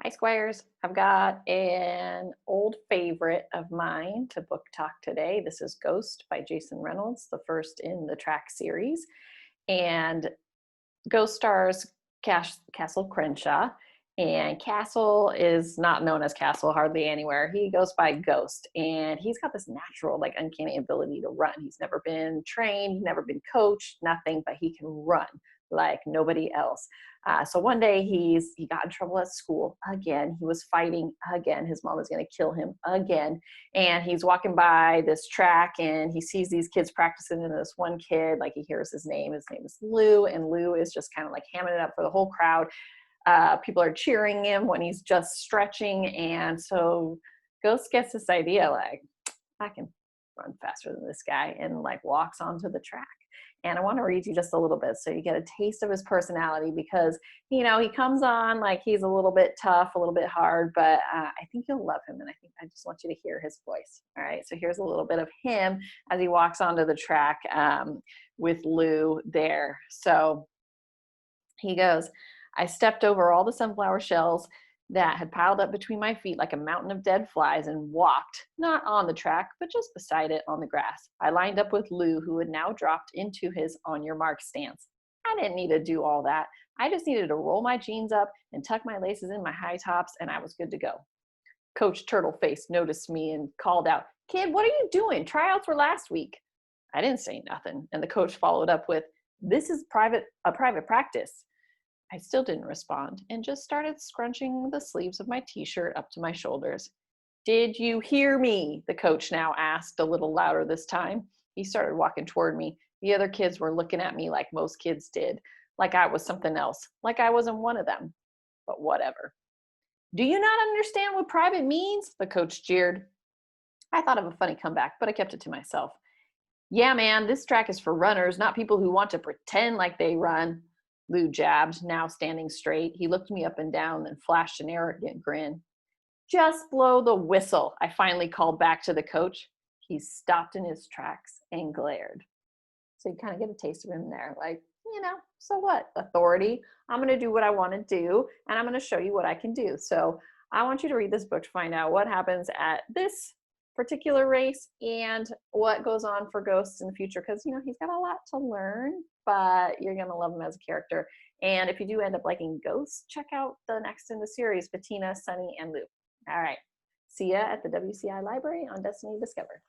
Hi, Squires. I've got an old favorite of mine to book talk today. This is Ghost by Jason Reynolds, the first in the track series. And Ghost stars Castle Crenshaw. And Castle is not known as Castle hardly anywhere. He goes by Ghost. And he's got this natural, like, uncanny ability to run. He's never been trained, never been coached, nothing, but he can run like nobody else. So one day he got in trouble at school again. He was fighting again. His mom was going to kill him again. And he's walking by this track and he sees these kids practicing, and this one kid, like, he hears his name. His name is Lou, and Lou is just kind of like hamming it up for the whole crowd. People are cheering him when he's just stretching. And so Ghost gets this idea, like, I can run faster than this guy, and like walks onto the track. And I want to read you just a little bit so you get a taste of his personality, because he comes on like he's a little bit tough, a little bit hard, but I think you'll love him. And I just want you to hear his voice. All right, so here's a little bit of him as he walks onto the track with Lou there. So he goes, I stepped over all the sunflower shells that had piled up between my feet like a mountain of dead flies, and walked, not on the track, but just beside it on the grass. I lined up with Lou, who had now dropped into his on your mark stance. I didn't need to do all that. I just needed to roll my jeans up and tuck my laces in my high tops, and I was good to go. Coach Turtleface noticed me and called out, Kid, what are you doing? Tryouts were last week. I didn't say nothing, and the coach followed up with, This is a private practice. I still didn't respond and just started scrunching the sleeves of my t-shirt up to my shoulders. Did you hear me? The coach now asked, a little louder this time. He started walking toward me. The other kids were looking at me like most kids did, like I was something else, like I wasn't one of them. But whatever. Do you not understand what private means? The coach jeered. I thought of a funny comeback, but I kept it to myself. Yeah, man, this track is for runners, not people who want to pretend like they run. Lou jabbed, now standing straight. He looked me up and down, then flashed an arrogant grin. Just blow the whistle, I finally called back to the coach. He stopped in his tracks and glared. So you kind of get a taste of him there. Like, so what? Authority. I'm going to do what I want to do, and I'm going to show you what I can do. So I want you to read this book to find out what happens at this particular race and what goes on for Ghost in the future, because he's got a lot to learn, but you're going to love him as a character. And if you do end up liking Ghost, check out the next in the series, Bettina, Sunny, and Lou. All right, see ya at the WCI Library on Destiny Discover.